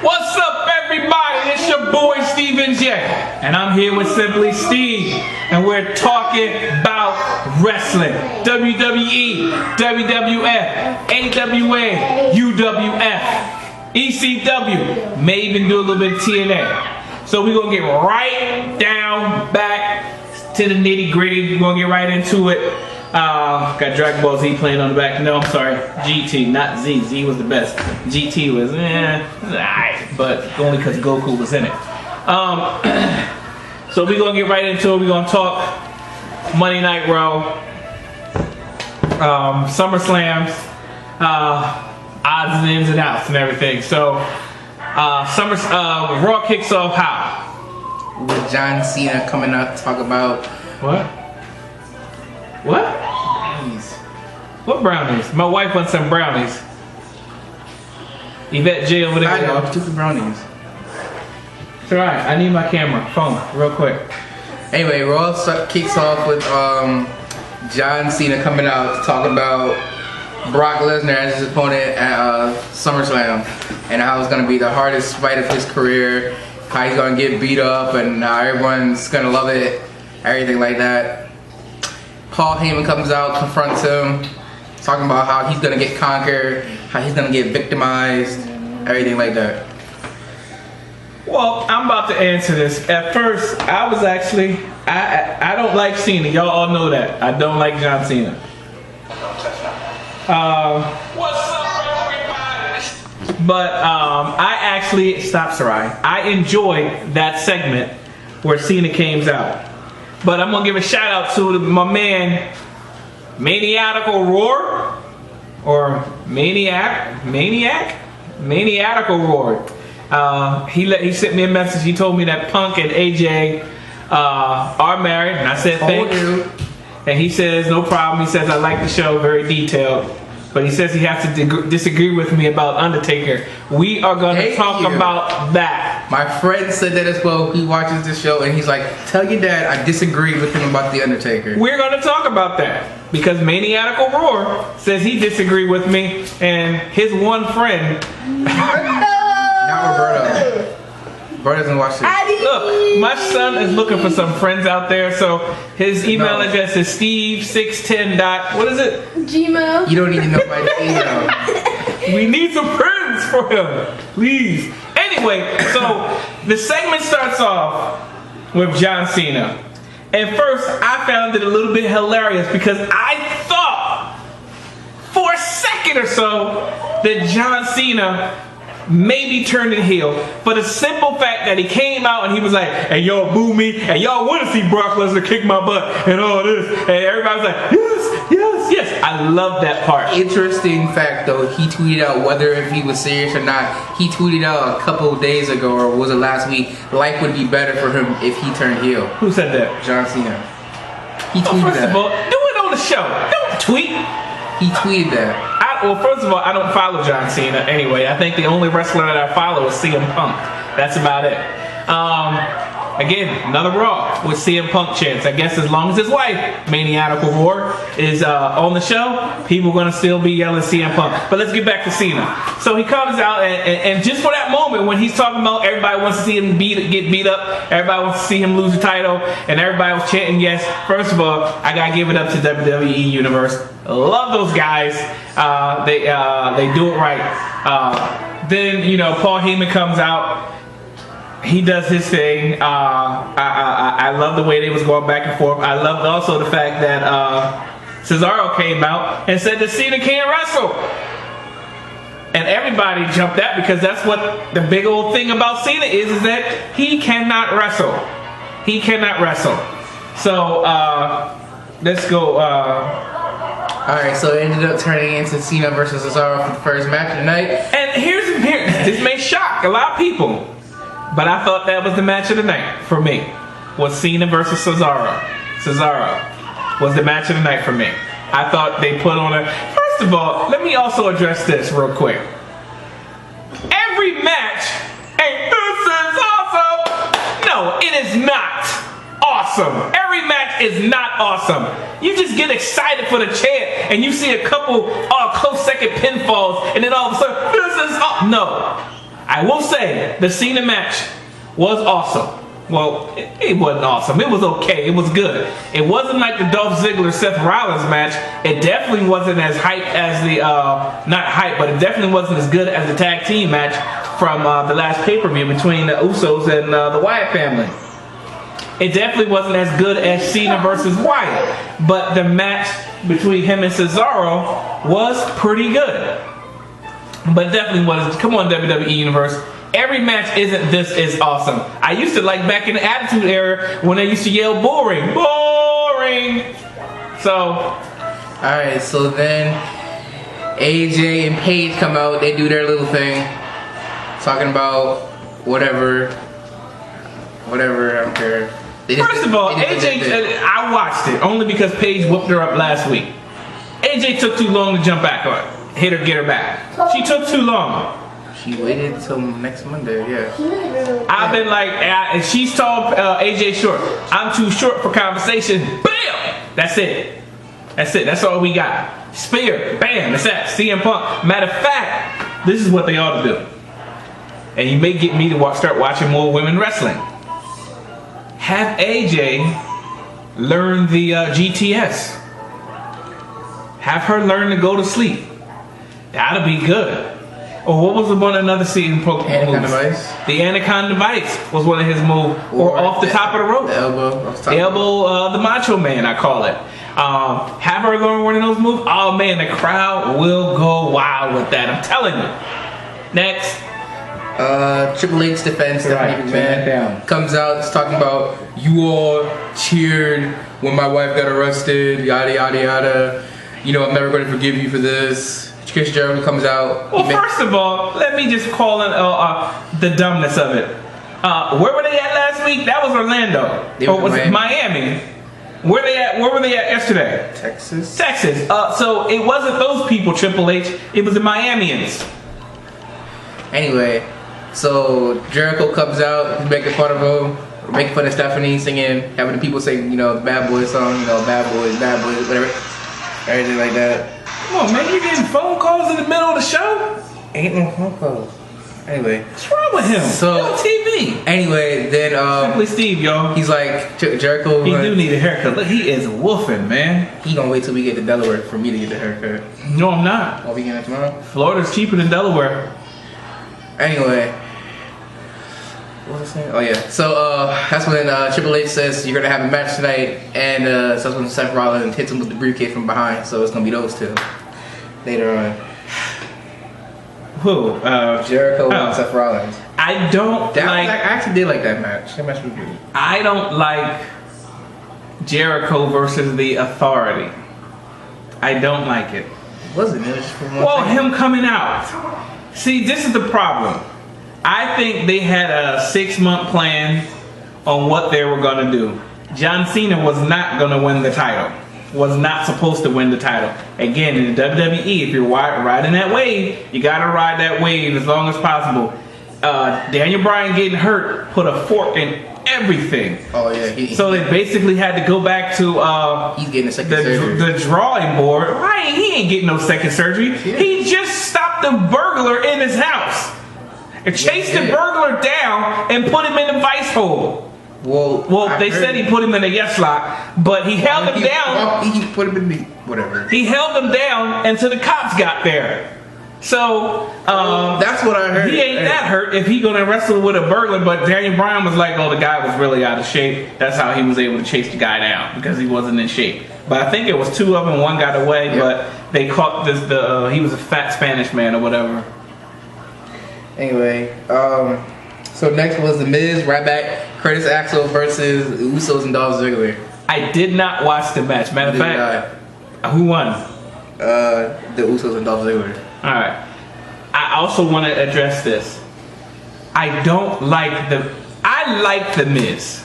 What's up, everybody? It's your boy Steven J, and I'm here with Simply Steve, and we're talking about wrestling. WWE, WWF, AWA, UWF, ECW, may even do a little bit of TNA. So we're gonna get right down back to the nitty gritty. We're gonna get right into it. Got Dragon Ball Z playing on the back. No, I'm sorry, GT, not Z. Z was the best. GT was alright, but only because Goku was in it. So we're gonna get right into it. We're gonna talk Monday Night Raw, SummerSlams, odds and ins and outs and everything. So Raw kicks off how? With John Cena coming out to talk about What? brownies. What brownies? My wife wants some brownies. Yvette J over there. I know, stupid brownies. It's alright, I need my camera, phone, real quick. Anyway, Raw kicks off with John Cena coming out to talk about Brock Lesnar as his opponent at SummerSlam, and how it's going to be the hardest fight of his career, how he's going to get beat up, and how everyone's going to love it, everything like that. Paul Heyman comes out, confronts him, talking about how he's going to get conquered, how he's going to get victimized, everything like that. Well, I'm about to answer this. At first, I was actually, I don't like Cena. Y'all all know that. I don't like John Cena. What's up, everybody? But I actually, stop Sarai. I enjoyed that segment where Cena came out. But I'm going to give a shout out to my man, Maniacal Roar, or Maniacal Roar. He sent me a message. He told me that Punk and AJ are married, and I said thank you. And he says no problem. He says I like the show, very detailed. But he says he has to disagree with me about Undertaker. We are going to talk about that. My friend said that as well. He watches the show and he's like, tell your dad I disagree with him about the Undertaker. We're going to talk about that because Maniacal Roar says he disagreed with me, and his one friend. Not Roberto. Bro doesn't watch this. Look, my son is looking for some friends out there, so his email address is steve610. What is it? Gmail. You don't even know my email. We need some friends for him, please. Anyway, so the segment starts off with John Cena. And first, I found it a little bit hilarious because I thought for a second or so that John Cena maybe turned it heel, for the simple fact that he came out and he was like, and y'all boo me, and y'all want to see Brock Lesnar kick my butt, and all this, and everybody was like, yes, yes, yes. I love that part. Interesting fact though, he tweeted out whether if he was serious or not. He tweeted out a couple of days ago, or was it last week, life would be better for him if he turned heel. Who said that? John Cena. He tweeted first that. of all, do it on the show. Don't tweet. He tweeted that. Well, first of all, I don't follow John Cena anyway. I think the only wrestler that I follow is CM Punk. That's about it. Again, another Raw with CM Punk chance. I guess as long as his wife, Maniacal Roar, is on the show, people are going to still be yelling CM Punk. But let's get back to Cena. So he comes out, and just for that moment when he's talking about everybody wants to see him get beat up, everybody wants to see him lose the title, and everybody was chanting yes. First of all, I got to give it up to WWE Universe. Love those guys. They do it right. Then, Paul Heyman comes out. He does his thing. I love the way they was going back and forth. I loved also the fact that Cesaro came out and said that Cena can't wrestle. And everybody jumped out because that's what the big old thing about Cena is that he cannot wrestle. He cannot wrestle. So, let's go. Alright, so it ended up turning into Cena versus Cesaro for the first match of the night. And here, this may shock a lot of people, but I thought that was the match of the night for me. Was Cena versus Cesaro. Cesaro was the match of the night for me. I thought they put on a... First of all, let me also address this real quick. Every match ain't this is awesome. No, it is not awesome. Every match is not awesome. You just get excited for the chant and you see a couple close second pinfalls and then all of a sudden, this is awesome. No. I will say the Cena match was awesome. Well, it wasn't awesome. It was okay. It was good. It wasn't like the Dolph Ziggler Seth Rollins match. It definitely wasn't as hype as the not hype, but it definitely wasn't as good as the tag team match from the last pay-per-view between the Usos and the Wyatt family. It definitely wasn't as good as Cena versus Wyatt, but the match between him and Cesaro was pretty good. But it definitely was. Come on, WWE Universe. Every match isn't this is awesome. I used to like back in the Attitude Era when they used to yell boring, boring. So, alright, so then AJ and Paige come out, they do their little thing, talking about whatever, I don't care. First of all, AJ, I watched it only because Paige whooped her up last week. AJ took too long to jump back on, hit her, get her back. She took too long. She waited until next Monday, yeah. I've been like, and she's told AJ short. I'm too short for conversation. Bam! That's it. That's it. That's all we got. Spear. Bam. That's that. CM Punk. Matter of fact, this is what they ought to do. And you may get me to start watching more women wrestling. Have AJ learn the GTS. Have her learn to go to sleep. That'll be good. Or what was the one another CM Punk Anaconda Vice? The Anaconda Vice was one of his moves. Or off the top of the rope. The elbow. The elbow, the Macho Man, I call it. Have her learn one of those moves. Oh man, the crowd will go wild with that. I'm telling you. Next. Triple H defense. Stephanie McMahon comes out, is talking about you all cheered when my wife got arrested, yada yada yada. You know, I'm never going to forgive you for this. Chris Jericho comes out. Well, first of all, let me just call in the dumbness of it. Where were they at last week? That was Orlando. Or was it Miami? Where were they at yesterday? Texas. So it wasn't those people, Triple H. It was the Miamians. Anyway, so Jericho comes out, he's making fun of him, making fun of Stephanie, singing, having the people sing, you know, the Bad Boys song, you know, bad boys, whatever, everything like that. Come on, man, you're getting phone calls in the middle of the show? Ain't no phone calls. Anyway. What's wrong with him? So, on TV. Anyway, then, Simply Steve, y'all. He's like, Jericho. He do need a haircut. Look, he is woofing, man. He gonna wait till we get to Delaware for me to get the haircut. No, I'm not. Oh, we getting it tomorrow? Florida's cheaper than Delaware. Anyway. What was I saying? Oh, yeah. So, that's when Triple H says you're gonna have a match tonight, and so that's when Seth Rollins hits him with the briefcase from behind, so it's gonna be those two. Later on. Who? Jericho and Seth Rollins. I don't I actually did like that match. That match was good. I don't like Jericho versus the Authority. I don't like it. Wasn't it? Just for well, him coming out. See, this is the problem. I think they had a 6-month plan on what they were going to do. John Cena was not going to win the title. Was not supposed to win the title. Again, in the WWE, if you're riding that wave, you got to ride that wave as long as possible. Daniel Bryan getting hurt put a fork in everything. Oh, yeah. So they basically had to go back to he's getting a second surgery. The drawing board. Right? He ain't getting no second surgery. Yeah. He just stopped a burglar in his house. And chased the burglar down and put him in the vice hold. Well, they said he put him in a yes lock, but he held him down. He put him in the whatever. He held him down until the cops got there. So that's what I heard. He ain't that hurt if he gonna wrestle with a burglar. But Daniel Bryan was like, "Oh, the guy was really out of shape." That's how he was able to chase the guy down because he wasn't in shape. But I think it was 2 of them. One got away, but they caught this. He was a fat Spanish man or whatever. Anyway, so next was The Miz, Ryback, Curtis Axel versus Usos and Dolph Ziggler. I did not watch the match. Matter of fact, who won? The Usos and Dolph Ziggler. All right. I also want to address this. I like The Miz.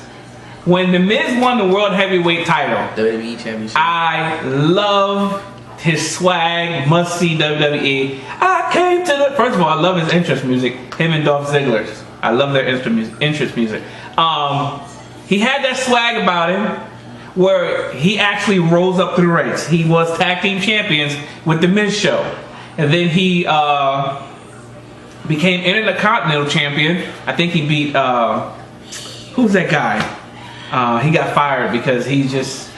When The Miz won the World Heavyweight title, WWE Championship, I love his swag, must see WWE. I came to the... First of all, I love his entrance music. Him and Dolph Ziggler's. I love their entrance music. He had that swag about him where he actually rose up through the ranks. He was tag team champions with the Miz show. And then he became Intercontinental Champion. I think he beat who's that guy? He got fired because he just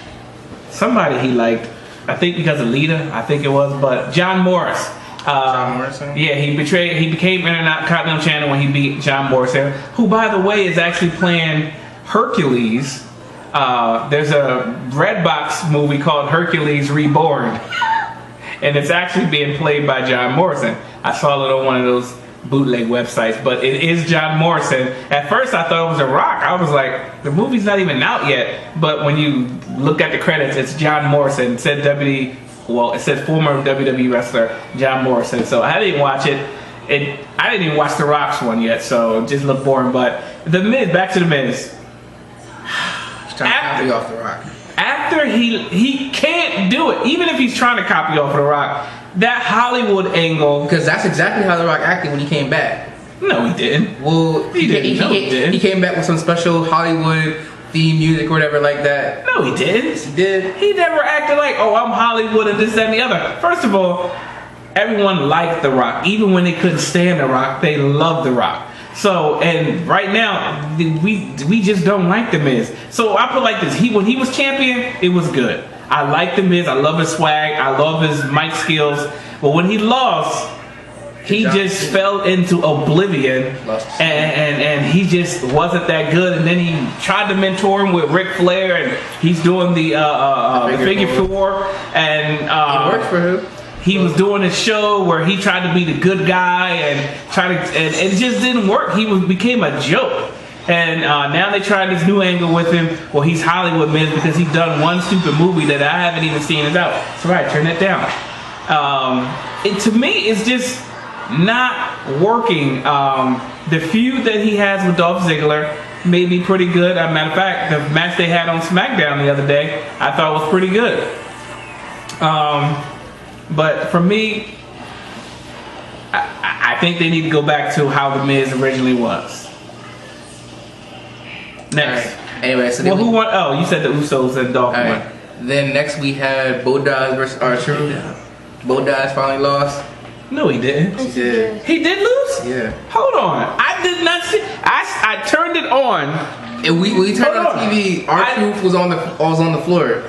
somebody he liked. I think because of Lita, I think it was, but John Morris. John Morrison? Yeah, he became Intercontinental Champion when he beat John Morrison, who, by the way, is actually playing Hercules. There's a Redbox movie called Hercules Reborn, and it's actually being played by John Morrison. I saw it on one of those bootleg websites, but it is John Morrison. At first, I thought it was The Rock. I was like, the movie's not even out yet. But when you look at the credits, it's John Morrison. It said it said former WWE wrestler John Morrison. So I didn't watch it. I didn't even watch The Rock's one yet, so it just looked boring. But The Miz, back to The Miz. He's trying to copy off The Rock. After he can't do it, even if he's trying to copy off The Rock. That Hollywood angle. Because that's exactly how The Rock acted when he came back. No, he didn't. Well, he didn't. He came back with some special Hollywood theme music or whatever like that. No, he didn't. Yes, he did. He never acted like, oh, I'm Hollywood and this, that, and the other. First of all, everyone liked The Rock. Even when they couldn't stand The Rock, they loved The Rock. So, and right now, we just don't like The Miz. So I put it like this. When he was champion, it was good. I like The Miz. I love his swag. I love his mic skills. But when he lost, he just fell into oblivion, and he just wasn't that good. And then he tried to mentor him with Ric Flair, and he's doing the figure four, and it worked for him. He was doing a show where he tried to be the good guy and it just didn't work. He became a joke. And now they tried this new angle with him. Well, he's Hollywood Miz because he's done one stupid movie that I haven't even seen. It's out. It's right. Turn that down. To me, it's just not working. The feud that he has with Dolph Ziggler may be pretty good. As a matter of fact, the match they had on SmackDown the other day, I thought was pretty good. But for me, I think they need to go back to how The Miz originally was. Next. Right. Anyway, so who won? Oh, you said the Usos and Dolph won. Right. Then next we had Bulldog versus R-Truth. Bulldog finally lost. No, he didn't. He did. He did lose? Yeah. Hold on. I did not see. I turned it on. And we turned on TV. R-Truth was on the floor.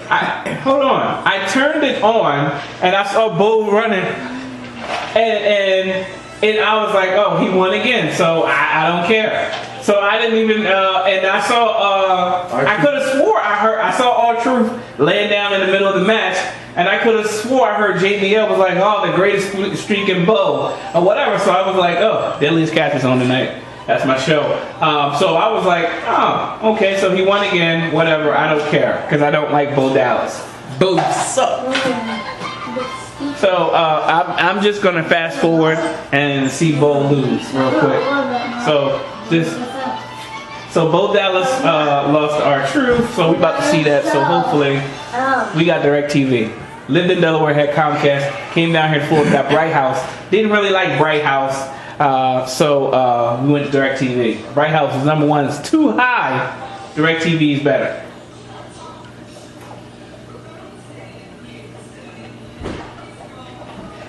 Hold on. I turned it on and I saw Bull running, and I was like, oh, he won again. So I don't care. So I didn't even. And I saw. I could have swore I saw R-Truth laying down in the middle of the match. And I could have swore I heard JBL was like, oh, the greatest streak in Bo, or whatever. So I was like, oh, Deadliest Catch is on tonight. That's my show. So I was like, oh, okay, so he won again, whatever. I don't care, because I don't like Bo Dallas. Bo sucks. So I'm just going to fast forward and see Bo lose real quick. So Bo Dallas lost to R-Truth, so we about to see that. So hopefully we got DirecTV. Lived in Delaware, had Comcast, came down here to Florida, got Bright House. Didn't really like Bright House, so we went to DirecTV. Bright House is number one. It's too high. DirecTV is better.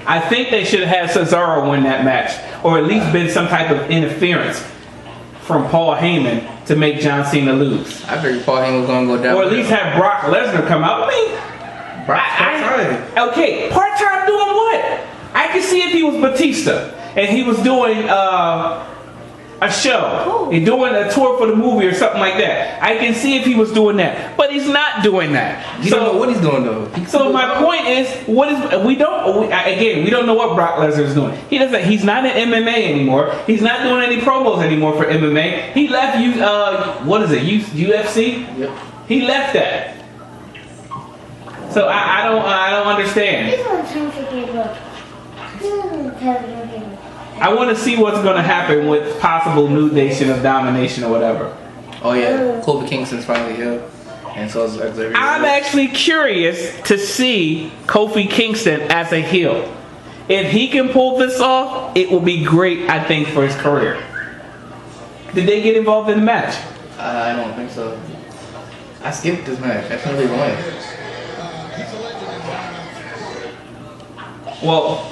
I think they should have had Cesaro win that match, or at least been some type of interference from Paul Heyman to make John Cena lose. I figured Paul Heyman was going to go down. Or at least have Brock Lesnar come out. I mean, okay, part-time doing what? I can see if he was Batista and he was doing a show, he's doing a tour for the movie or something like that. I can see if he was doing that, but he's not doing that. You don't know what he's doing though. So my point is, we don't know what Brock Lesnar is doing. He's not in MMA anymore. He's not doing any promos anymore for MMA. He left UFC? Yep. He left that. So I don't understand. I want to see what's going to happen with possible New Nation of Domination or whatever. Oh yeah, Kofi Kingston's finally here, and so is Xavier. I'm actually curious to see Kofi Kingston as a heel. If he can pull this off, it will be great, I think, for his career. Did they get involved in the match? I don't think so. I skipped this match. I couldn't really win. Well,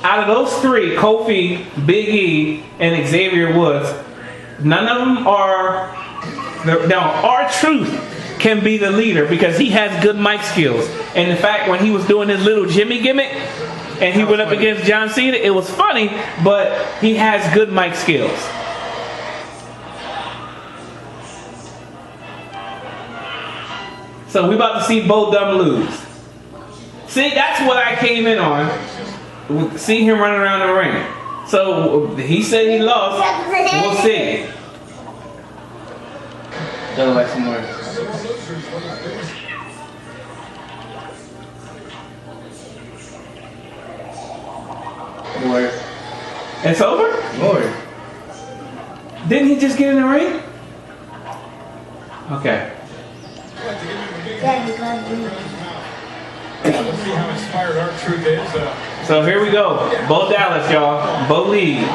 out of those three, Kofi, Big E, and Xavier Woods, none of them are. Now, R-Truth can be the leader because he has good mic skills. And in fact, when he was doing his little Jimmy gimmick and he went up against John Cena, it was funny, but he has good mic skills. So we about to see Bulldog lose. See, that's what I came in on. See him running around the ring. So he said he lost. We'll see. Don't like some more. More. It's over? More. Didn't he just get in the ring? Okay. Let's see how inspired R-Truth is. So here we go. Bo Dallas, y'all. Bo lead.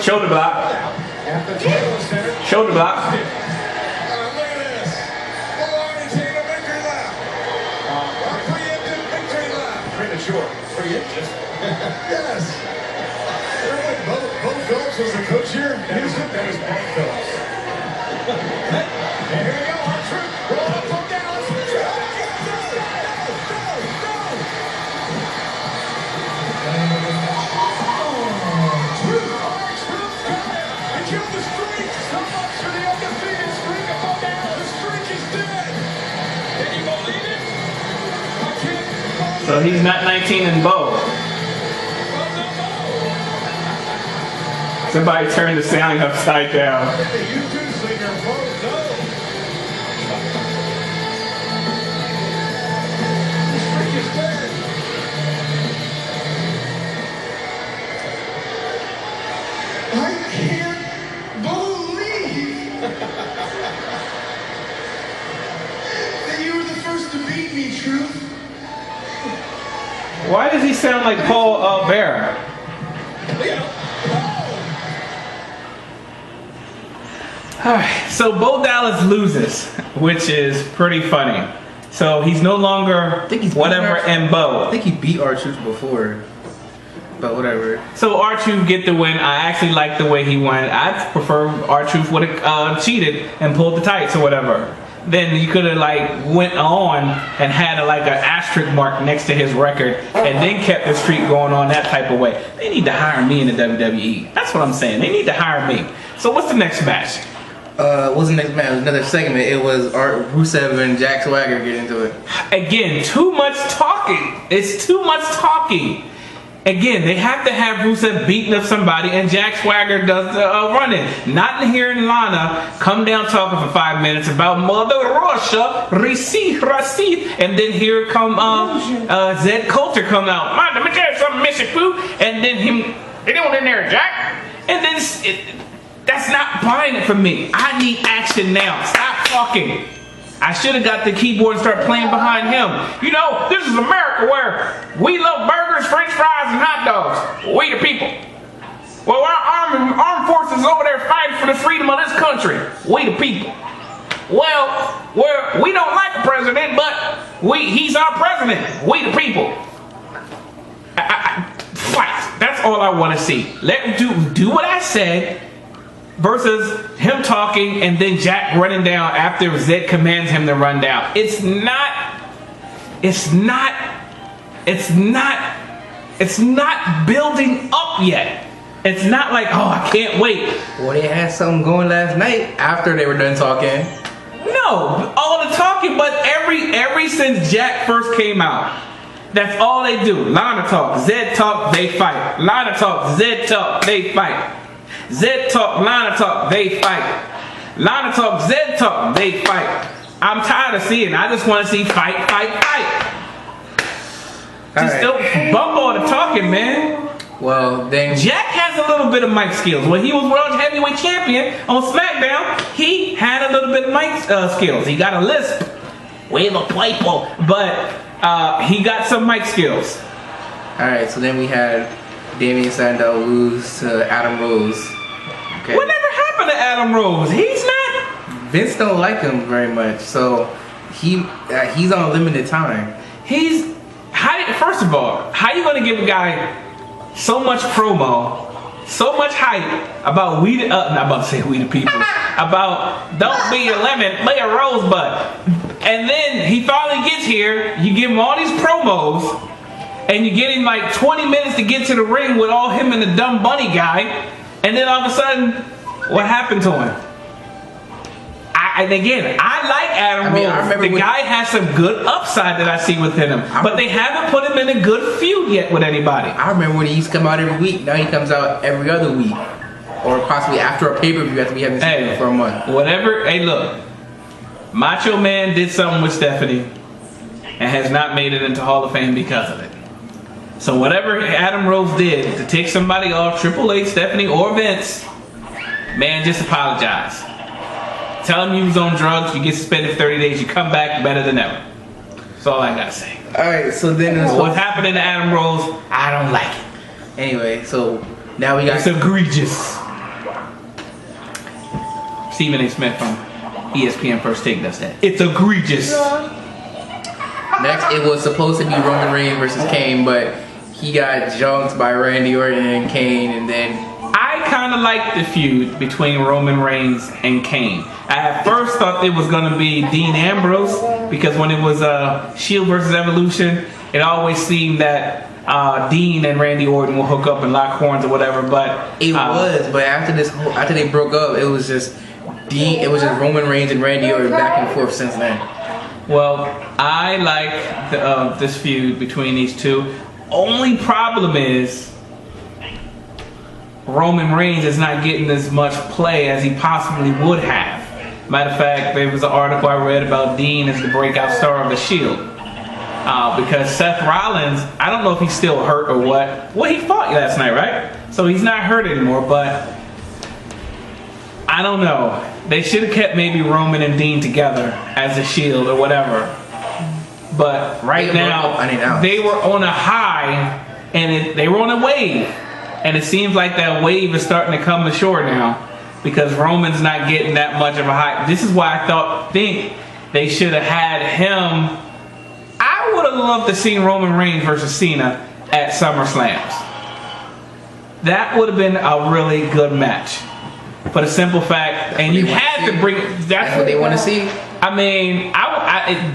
Shoulder block. Shoulder block. Look at this. Bulldog taking a victory lap. Preemptive victory lap. Premature. Preemptive. Yes. Bo Phillips was the coach here. That is Bo Phillips. And here we go. R-Truth. Roll up from Dallas. So he's not 19 and Bo. Somebody turned the sound upside down. I can't believe that you were the first to beat me, Truth. Why does he sound like Paul Bearer? Alright, so Bo Dallas loses, which is pretty funny. So he's no longer whatever and Bo. I think he beat R-Truth before. But whatever. So R-Truth get the win. I actually like the way he won. I prefer R-Truth would have cheated and pulled the tights or whatever. Then you could have like went on and had like an asterisk mark next to his record and then kept the streak going on that type of way. They need to hire me in the WWE. That's what I'm saying. They need to hire me. So what's the next match? What's the next match? It was another segment. It was Rusev and Jack Swagger get into it. Again, too much talking. It's too much talking. Again, they have to have Rusev beating up somebody, and Jack Swagger does the running. Not hearing Lana come down talking for 5 minutes about Mother Russia, receive, and then here come Zed Coulter come out. Let me tell you something, Mr. Pooh, and then him, they don't in there, Jack, and then that's not buying it for me. I need action now. Stop talking. I should have got the keyboard and start playing behind him. You know, this is America where we love burgers, french fries, and hot dogs. We the people. Well, our armed forces over there fighting for the freedom of this country. We the people. Well, we don't like the president, but he's our president. We the people. Fight. That's all I want to see. Let him do what I said. Versus him talking and then Jack running down after Zed commands him to run down. It's not building up yet. It's not like, oh, I can't wait. Well, they had something going last night after they were done talking. No, all the talking, but every since Jack first came out, that's all they do. Lana talk, Zed talk, they fight. Lana talk, Zed talk, they fight. Zed talk, Lana talk, they fight. Lana talk, Zed talk, they fight. I'm tired of seeing. I just want to see fight. Just don't bump all the talking, man. Well, then Jack has a little bit of mic skills. When he was World Heavyweight Champion on Smackdown, he had a little bit of mic skills. He got a lisp. Way the playful. But he got some mic skills. Alright, so then we had Damien Sandow lose to Adam Rose. Okay. Whatever happened to Adam Rose? He's not. Vince don't like him very much, so he's on a limited time. First of all, how you gonna give a guy so much promo, so much hype about not about to say we the people, about don't be a lemon, be a rosebud, and then he finally gets here. You give him all these promos, and you get him like 20 minutes to get to the ring with all him and the dumb bunny guy, and then all of a sudden, what happened to him? And again, I like Adam Rose. The guy has some good upside that I see within him, but they haven't put him in a good feud yet with anybody. I remember when he used to come out every week. Now he comes out every other week, or possibly after a pay-per-view after we haven't seen him for a month. Whatever. Hey, look, Macho Man did something with Stephanie and has not made it into Hall of Fame because of it. So whatever Adam Rose did to take somebody off, Triple H, Stephanie, or Vince, man, just apologize. Tell him you was on drugs, you get suspended for 30 days, you come back better than ever. That's all I gotta say. Alright, so then what's happening to Adam Rose, I don't like it. Anyway, so now we got... It's egregious. Stephen A. Smith from ESPN First Take does that. It's egregious. Next, it was supposed to be Roman Reigns versus Cain, but he got jumped by Randy Orton and Cain, and then... I kind of like the feud between Roman Reigns and Cain. I at first thought it was going to be Dean Ambrose, because when it was Shield versus Evolution, it always seemed that Dean and Randy Orton will hook up and lock horns or whatever. But but after they broke up, it was just Roman Reigns and Randy Orton back and forth since then. Well, I like this feud between these two. Only problem is Roman Reigns is not getting as much play as he possibly would have. Matter of fact, there was an article I read about Dean as the breakout star of the Shield. Because Seth Rollins, I don't know if he's still hurt or what. Well, he fought last night, right? So he's not hurt anymore, but I don't know. They should have kept maybe Roman and Dean together as the Shield or whatever. But right now, they were on a high and they were on a wave. And it seems like that wave is starting to come ashore now, because Roman's not getting that much of a hype. This is why I think they should have had him. I would have loved to see Roman Reigns versus Cena at SummerSlams. That would have been a really good match. For the simple fact, and you had to bring. That's what they want to see. I mean,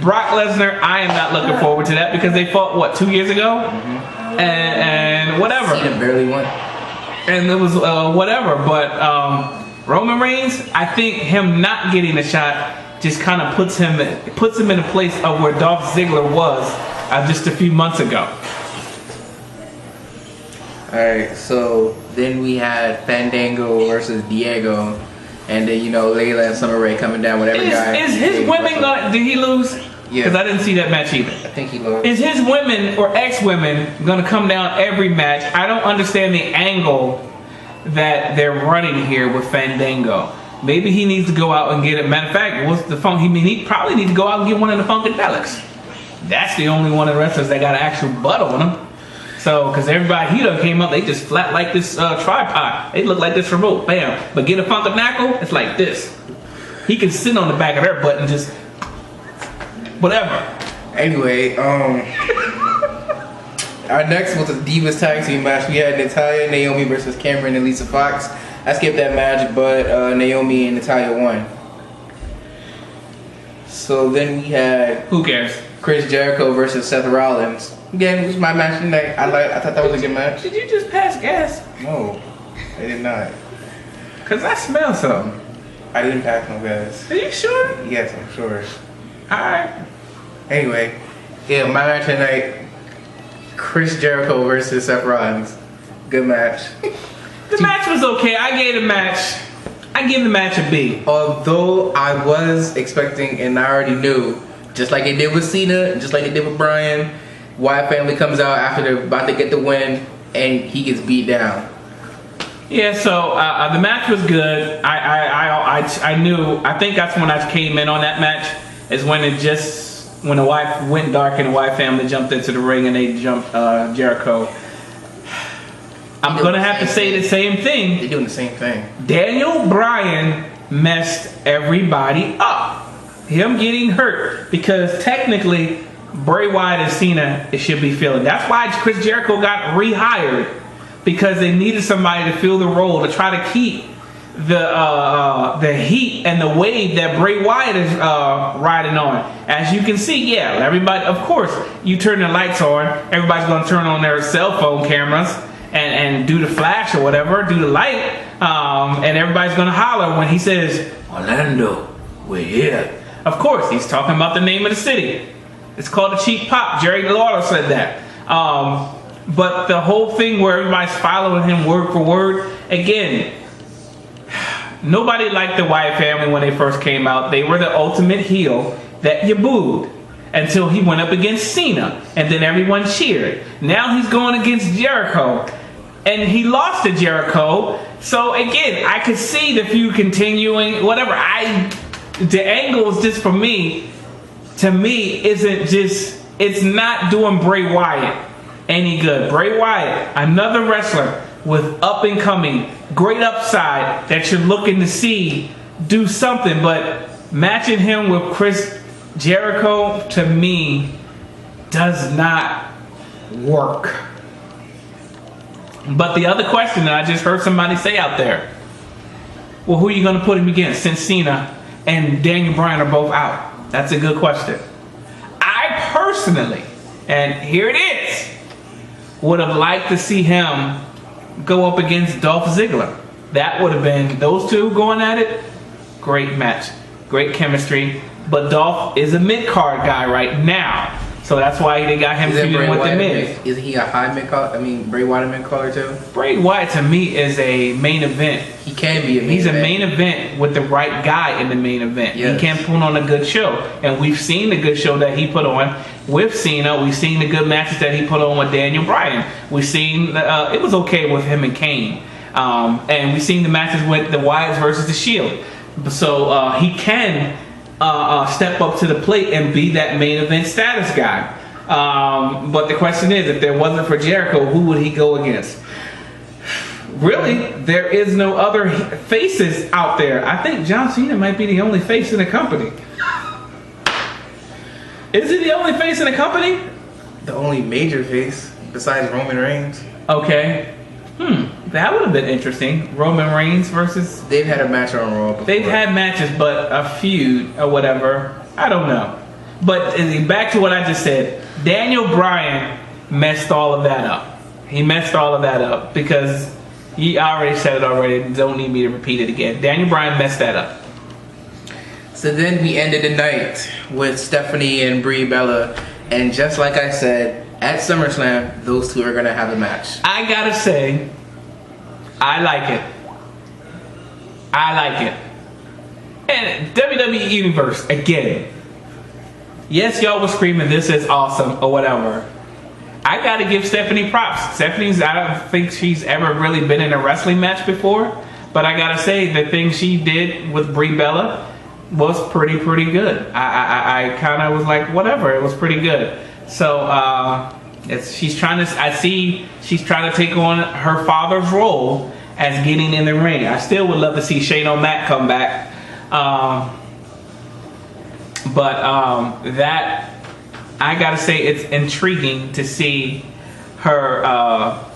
Brock Lesnar. I am not looking forward to that, because they fought what 2 years ago. And whatever. Cena barely won. And it was whatever. But Roman Reigns, I think him not getting a shot just kind of puts him in a place of where Dolph Ziggler was just a few months ago. Alright, so then we had Fandango versus Diego. And then, Layla and Summer Rae coming down with every guy. Is his women did he lose? Yeah. Because I didn't see that match either. I think he lost. Is his women or ex-women going to come down every match? I don't understand the angle that they're running here with Fandango. Maybe he needs to go out and get it. Matter of fact, what's the funk? He probably needs to go out and get one of the Funkadelics. That's the only one of the wrestlers that got an actual butt on him. So, because everybody he done came up, they just flat like this tripod. They look like this remote, bam. But get a Funkadelic, it's like this. He can sit on the back of their butt and just whatever. Anyway, our next was a Divas Tag Team match. We had Natalya, Naomi versus Cameron and Lisa Fox. I skipped that match, but Naomi and Natalya won. So then we had... Who cares? Chris Jericho versus Seth Rollins. Again, it was my match tonight. I thought that was a good match. Did you just pass gas? No, I did not. Because I smell something. I didn't pass no gas. Are you sure? Yes, I'm sure. Alright. Anyway, yeah, my match tonight, Chris Jericho versus Seth Rollins. Good match. The match was okay. I gave the match a B. Although I was expecting, and I already knew, just like they did with Cena, just like they did with Bryan, Wyatt family comes out after they're about to get the win, and he gets beat down. Yeah, so the match was good. I knew. I think that's when I came in on that match. Is when when the Wyatt went dark and the Wyatt family jumped into the ring and they jumped Jericho. I'm gonna have to say the same thing. They're doing the same thing. Daniel Bryan messed everybody up. Him getting hurt, because technically Bray Wyatt and Cena, it should be filling. That's why Chris Jericho got rehired, because they needed somebody to fill the role to try to keep the heat and the wave that Bray Wyatt is riding on. As you can see, yeah, everybody, of course, you turn the lights on, everybody's going to turn on their cell phone cameras and do the flash or whatever, do the light, and everybody's going to holler when he says, Orlando, we're here. Of course, he's talking about the name of the city. It's called a cheap pop. Jerry Lawler said that. But the whole thing where everybody's following him word for word, again, nobody liked the Wyatt family when they first came out. They were the ultimate heel that you booed until he went up against Cena, and then everyone cheered. Now he's going against Jericho, and he lost to Jericho. So again, I could see the feud continuing, whatever. The angle is just, for me, to me, it's not doing Bray Wyatt any good. Bray Wyatt, another wrestler with up and coming, great upside that you're looking to see do something, but matching him with Chris Jericho, to me, does not work. But the other question that I just heard somebody say out there, well, who are you going to put him against, since Cena and Daniel Bryan are both out? That's a good question. I personally, and here it is, would have liked to see him go up against Dolph Ziggler. That would have been, those two going at it, great match, great chemistry. But Dolph is a mid-card guy right now, so that's why they got him feuding with the mid. Is he a high mid-card? I mean, Bray Wyatt a mid-carder too? Bray Wyatt, to me, is a main event. He can be a main event. He's a main event with the right guy in the main event. Yes. He can put on a good show. And we've seen the good show that he put on with Cena. We've seen the good matches that he put on with Daniel Bryan. We've seen, it was okay with him and Cain. And we've seen the matches with the Wyatts versus the Shield. So he can step up to the plate and be that main event status guy. But the question is, if there wasn't for Jericho, who would he go against? Really, there is no other faces out there. I think John Cena might be the only face in the company. Is he the only face in the company? The only major face besides Roman Reigns. Okay. That would have been interesting. Roman Reigns versus... They've had a match on Raw before. They've had matches, but a feud or whatever. I don't know. But back to what I just said. Daniel Bryan messed all of that up. He messed all of that up because he already said it already. Don't need me to repeat it again. Daniel Bryan messed that up. So then we ended the night with Stephanie and Brie Bella. And just like I said, at SummerSlam, those two are going to have a match. I gotta say, I like it. I like it. And WWE Universe, again. Yes, y'all was screaming, this is awesome, or whatever. I gotta give Stephanie props. I don't think she's ever really been in a wrestling match before. But I gotta say, the thing she did with Brie Bella was pretty good. I kind of was like, whatever, it was pretty good. So she's trying to take on her father's role as getting in the ring. I still would love to see Shane O'Mac come back. That, I gotta say, it's intriguing to see her.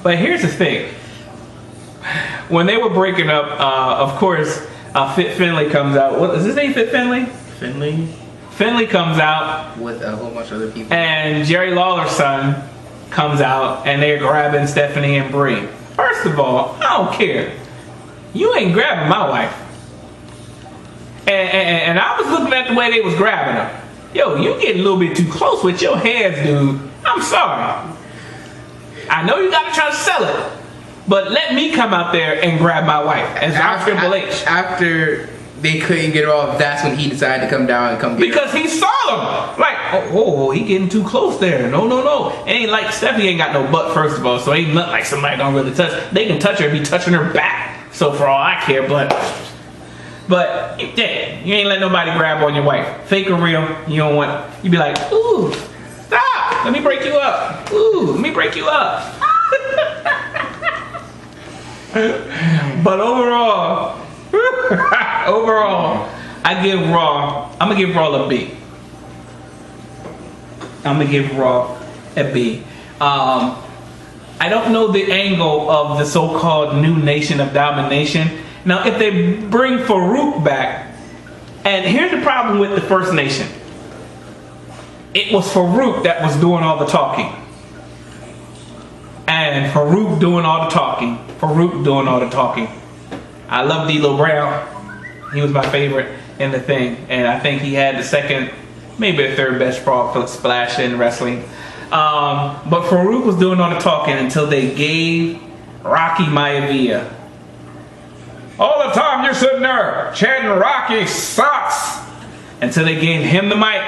But here's the thing. When they were breaking up, of course, Fit Finlay comes out. What is his name? Fit Finlay? Finlay comes out with a whole bunch of other people, and Jerry Lawler's son comes out, and they're grabbing Stephanie and Brie. First of all, I don't care. You ain't grabbing my wife. And I was looking at the way they was grabbing her. Yo, you getting a little bit too close with your hands, dude. I'm sorry. I know you gotta try to sell it, but let me come out there and grab my wife as Triple H. After they couldn't get her off, that's when he decided to come down and come get because her. He saw them. Like, oh, he getting too close there. No. It ain't like Stephanie ain't got no butt, first of all, so ain't nothing like somebody don't really touch. They can touch her and be touching her back. So for all I care, but yeah, you ain't let nobody grab on your wife. Fake or real, you don't want. You be like, ooh, stop. Let me break you up. Ooh, let me break you up. But overall, I'm gonna give Raw a B. I'm gonna give Raw a B. I don't know the angle of the so-called new Nation of Domination. Now, if they bring Farouk back, and here's the problem with the First Nation. It was Farouk that was doing all the talking. And Farouk doing all the talking. Farouk doing all the talking. I love D'Lo Brown. He was my favorite in the thing. And I think he had the second, maybe the third best frog splash in wrestling. But Farouk was doing all the talking until they gave Rocky Maivia. All the time you're sitting there chanting Rocky sucks. Until they gave him the mic.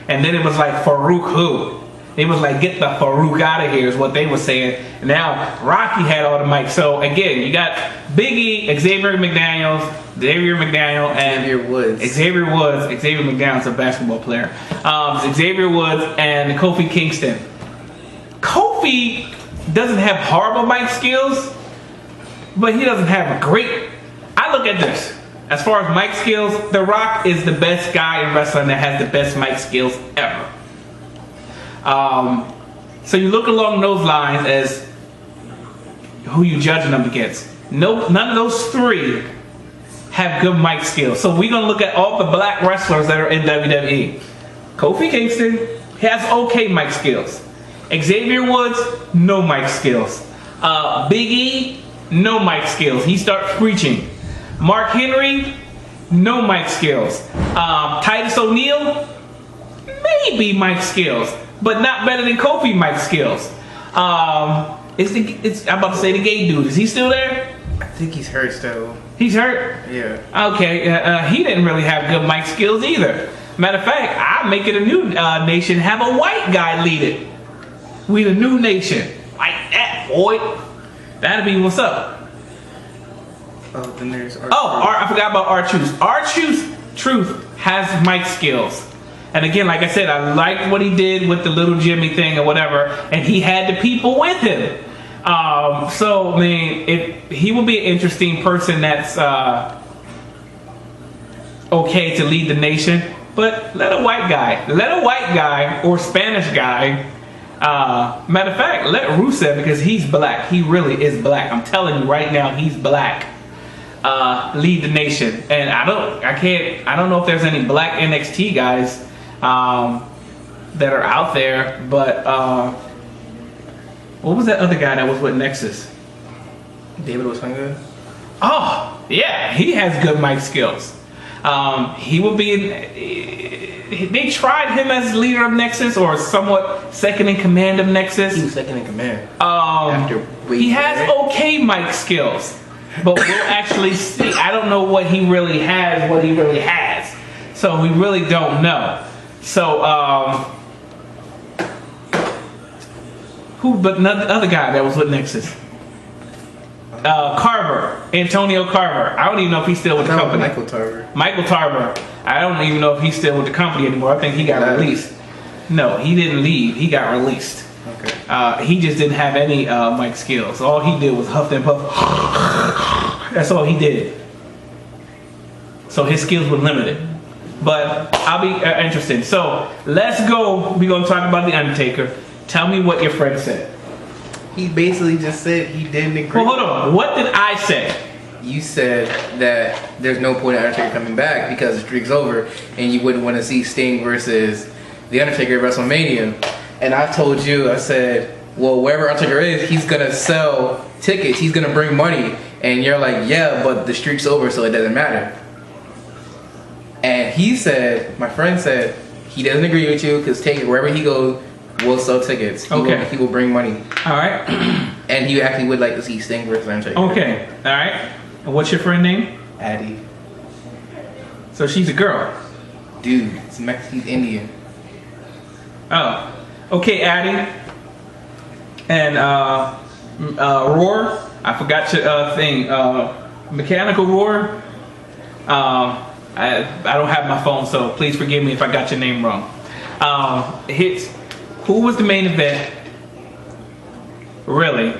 And then it was like, Farouk who? It was like, get the Farouk out of here is what they were saying. Now Rocky had all the mics. So again, you got Big E, Xavier McDaniel, and Xavier McDaniel's a basketball player. Xavier Woods and Kofi Kingston. Kofi doesn't have horrible mic skills, but he doesn't have a great. I look at this. As far as mic skills, The Rock is the best guy in wrestling that has the best mic skills ever. So you look along those lines as who you judging them against. None of those three have good mic skills. So we're gonna look at all the black wrestlers that are in WWE. Kofi Kingston has okay mic skills. Xavier Woods, no mic skills. Big E, no mic skills. He starts preaching. Mark Henry, no mic skills. Titus O'Neil, maybe mic skills, but not better than Kofi mic skills. I'm about to say the gay dude. Is he still there? I think he's hurt still. He's hurt? Yeah. Okay, he didn't really have good mic skills either. Matter of fact, I'm making a new nation have a white guy lead it. We the new nation. Like that, boy. That'll be what's up. Oh, then there's I forgot about R-Truth. R-Truth has mic skills. And again, like I said, I liked what he did with the little Jimmy thing or whatever, and he had the people with him. So, I mean, he will be an interesting person that's okay to lead the nation, but let a white guy or Spanish guy, matter of fact, let Rusev, because he's black. He really is black. I'm telling you right now, he's black. Lead the nation. And I don't know if there's any black NXT guys that are out there, but what was that other guy that was with Nexus? David Otunga. Oh, yeah, he has good mic skills. He will be in. They tried him as leader of Nexus or somewhat second in command of Nexus. He was second in command. He has okay mic skills, but we'll actually see. I don't know what he really has. So we really don't know. So but the other guy that was with Nexus. Antonio Carver. I don't even know if he's still with the company. Michael Tarver. I don't even know if he's still with the company anymore. I think he got released. No, he didn't leave. He got released. Okay. He just didn't have any mic skills. All he did was huff and puff. That's all he did. So his skills were limited. But I'll be interested. So let's go. We're going to talk about The Undertaker. Tell me what your friend said. He basically just said he didn't agree. Well, hold on. What did I say? You said that there's no point in Undertaker coming back because the streak's over and you wouldn't want to see Sting versus The Undertaker at WrestleMania. And I told you, I said, well, wherever Undertaker is, he's going to sell tickets. He's going to bring money. And you're like, yeah, but the streak's over, so it doesn't matter. And he said, my friend said, he doesn't agree with you because wherever he goes, we'll sell tickets. He will bring money. All right. And he actually would like to see Sting versus Undertaker. Okay. All right. And what's your friend name? Addie. So she's a girl. Dude, he's Indian. Oh. Okay, Addie. And Roar. I forgot your thing. Mechanical Roar. I don't have my phone, so please forgive me if I got your name wrong. Who was the main event, really,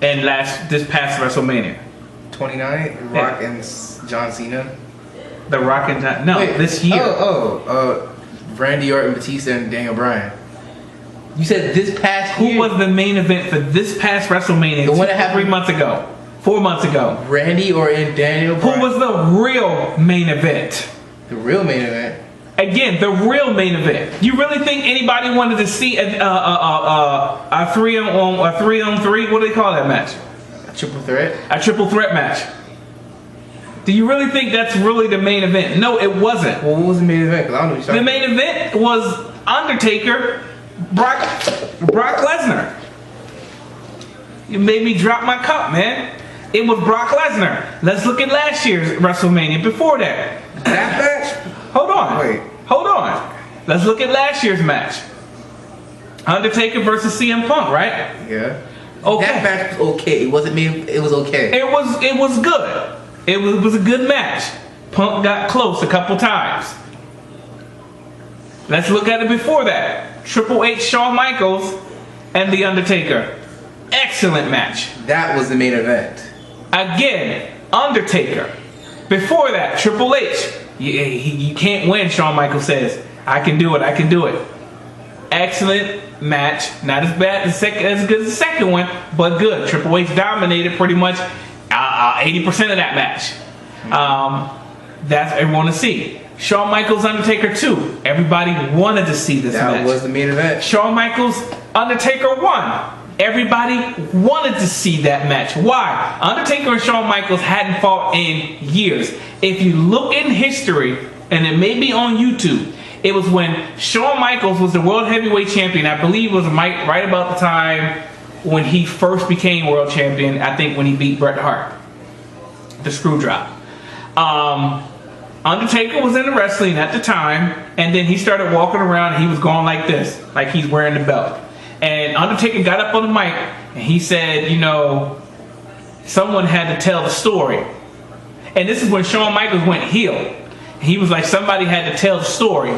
in this past WrestleMania? 29, Rock and John Cena. The Rock and John. No, this year. Randy Orton, Batista, and Daniel Bryan. You said this past year. Who was the main event for this past WrestleMania? The one that happened 3 months ago. 4 months ago. Randy or in Daniel Bryan? Who was the real main event? The real main event? Again, the real main event. You really think anybody wanted to see a 3-on-3? What do they call that match? A triple threat? A triple threat match. Do you really think that's really the main event? No, it wasn't. Well, what was the main event? 'Cause I don't know what you're The talking main event was Undertaker, Brock Lesnar. You made me drop my cup, man. It was Brock Lesnar. Let's look at last year's WrestleMania before that. That match? Hold on. Wait. Hold on. Let's look at last year's match. Undertaker versus CM Punk, right? Yeah. Okay. That match was okay. It wasn't me. It was okay. It was good. It was a good match. Punk got close a couple times. Let's look at it before that. Triple H, Shawn Michaels, and The Undertaker. Excellent match. That was the main event. Again, Undertaker. Before that, Triple H. You can't win, Shawn Michaels says. I can do it. I can do it. Excellent match. Not as bad as good as the second one, but good. Triple H dominated pretty much 80% of that match. That's what everyone to see. Shawn Michaels, Undertaker 2. Everybody wanted to see this match. That was the main event. Shawn Michaels, Undertaker 1. Everybody wanted to see that match. Why? Undertaker and Shawn Michaels hadn't fought in years. If you look in history, and it may be on YouTube, it was when Shawn Michaels was the World Heavyweight Champion. I believe it was right about the time when he first became World Champion. I think when he beat Bret Hart. The screw drop. Undertaker was in the wrestling at the time, and then he started walking around and he was going like this, like he's wearing the belt. And Undertaker got up on the mic and he said, you know, someone had to tell the story. And this is when Shawn Michaels went heel. He was like, somebody had to tell the story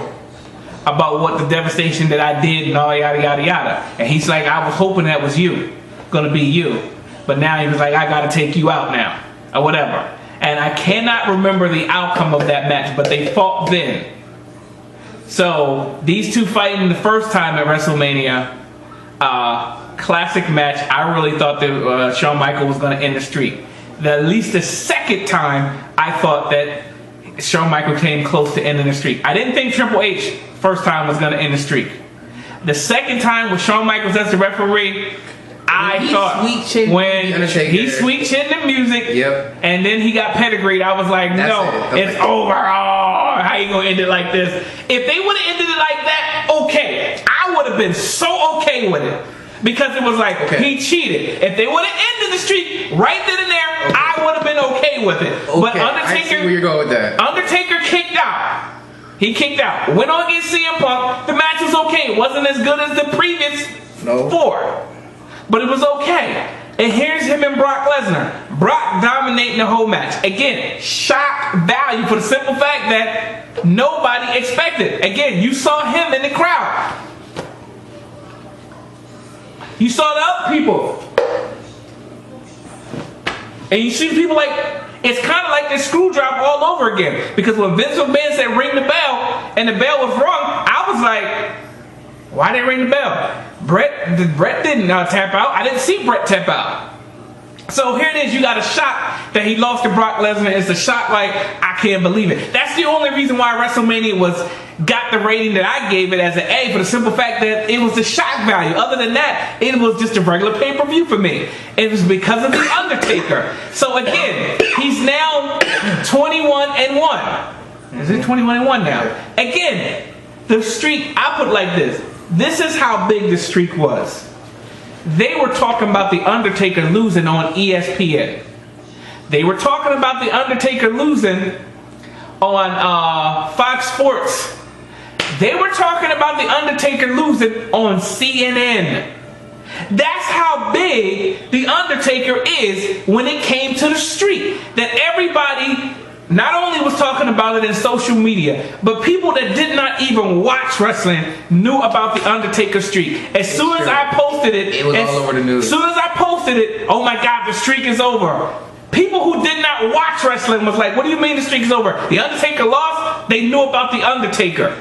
about what the devastation that I did and all yada yada yada. And he's like, I was hoping that was you, gonna be you. But now he was like, I gotta take you out now, or whatever. And I cannot remember the outcome of that match, but they fought then. So these two fighting the first time at WrestleMania, classic match. I really thought that Shawn Michaels was going to end the streak. At least the second time, I thought that Shawn Michaels came close to ending the streak. I didn't think Triple H first time was going to end the streak. The second time with Shawn Michaels as the referee, I thought when he sweet-chinned the music, and then he got pedigreed, I was like, no, it's over. Oh, how you gonna end it like this? If they would have ended it like that, okay, I would have been so okay with it, because it was like he cheated. If they would have ended the streak right then and there, I would have been okay with it. But Undertaker, I see where you're going with that. Undertaker kicked out. He kicked out. Went on against CM Punk. The match was okay. It wasn't as good as the previous 4. But it was okay. And here's him and Brock Lesnar. Brock dominating the whole match. Again, shock value for the simple fact that nobody expected. Again, you saw him in the crowd. You saw the other people. And you see people like, it's kind of like this screw drop all over again. Because when Vince McMahon said ring the bell, and the bell was rung, I was like, why did they ring the bell? Brett didn't tap out. I didn't see Brett tap out. So here it is. You got a shock that he lost to Brock Lesnar. It's a shock like, I can't believe it. That's the only reason why WrestleMania got the rating that I gave it as an A, for the simple fact that it was the shock value. Other than that, it was just a regular pay-per-view for me. It was because of The Undertaker. So again, he's now 21-1. Is it 21-1 now? Again, the streak, I put it like this. This is how big the streak was. They were talking about The Undertaker losing on ESPN. They were talking about The Undertaker losing on Fox Sports. They were talking about The Undertaker losing on CNN. That's how big The Undertaker is when it came to the streak. That everybody not only was talking about it in social media, but people that did not even watch wrestling knew about The Undertaker streak. As soon as I posted it, it was all over the news. As soon as I posted it, oh my God, the streak is over. People who did not watch wrestling was like, what do you mean the streak is over? The Undertaker lost? They knew about The Undertaker.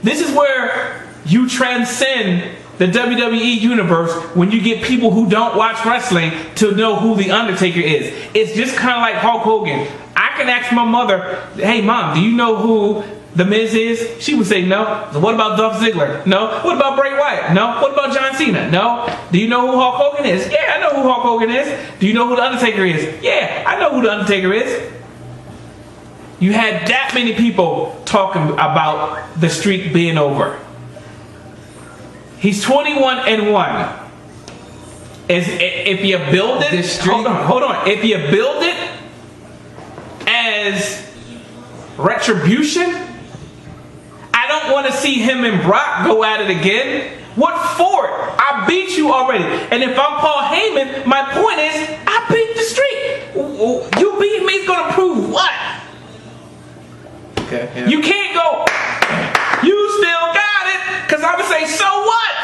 This is where you transcend the WWE universe when you get people who don't watch wrestling to know who the Undertaker is. It's just kind of like Hulk Hogan. I can ask my mother, hey mom, do you know who The Miz is? She would say no. So what about Dolph Ziggler? No. What about Bray Wyatt? No. What about John Cena? No. Do you know who Hulk Hogan is? Yeah, I know who Hulk Hogan is. Do you know who the Undertaker is? Yeah, I know who the Undertaker is. You had that many people talking about the streak being over. He's 21-1. If you build it, hold on. If you build it as retribution, I don't want to see him and Brock go at it again. What for? I beat you already. And if I'm Paul Heyman, my point is, I beat the streak. You beat me is gonna prove what? Okay, yeah. You can't go, you still got it, because I'm going to say, so what?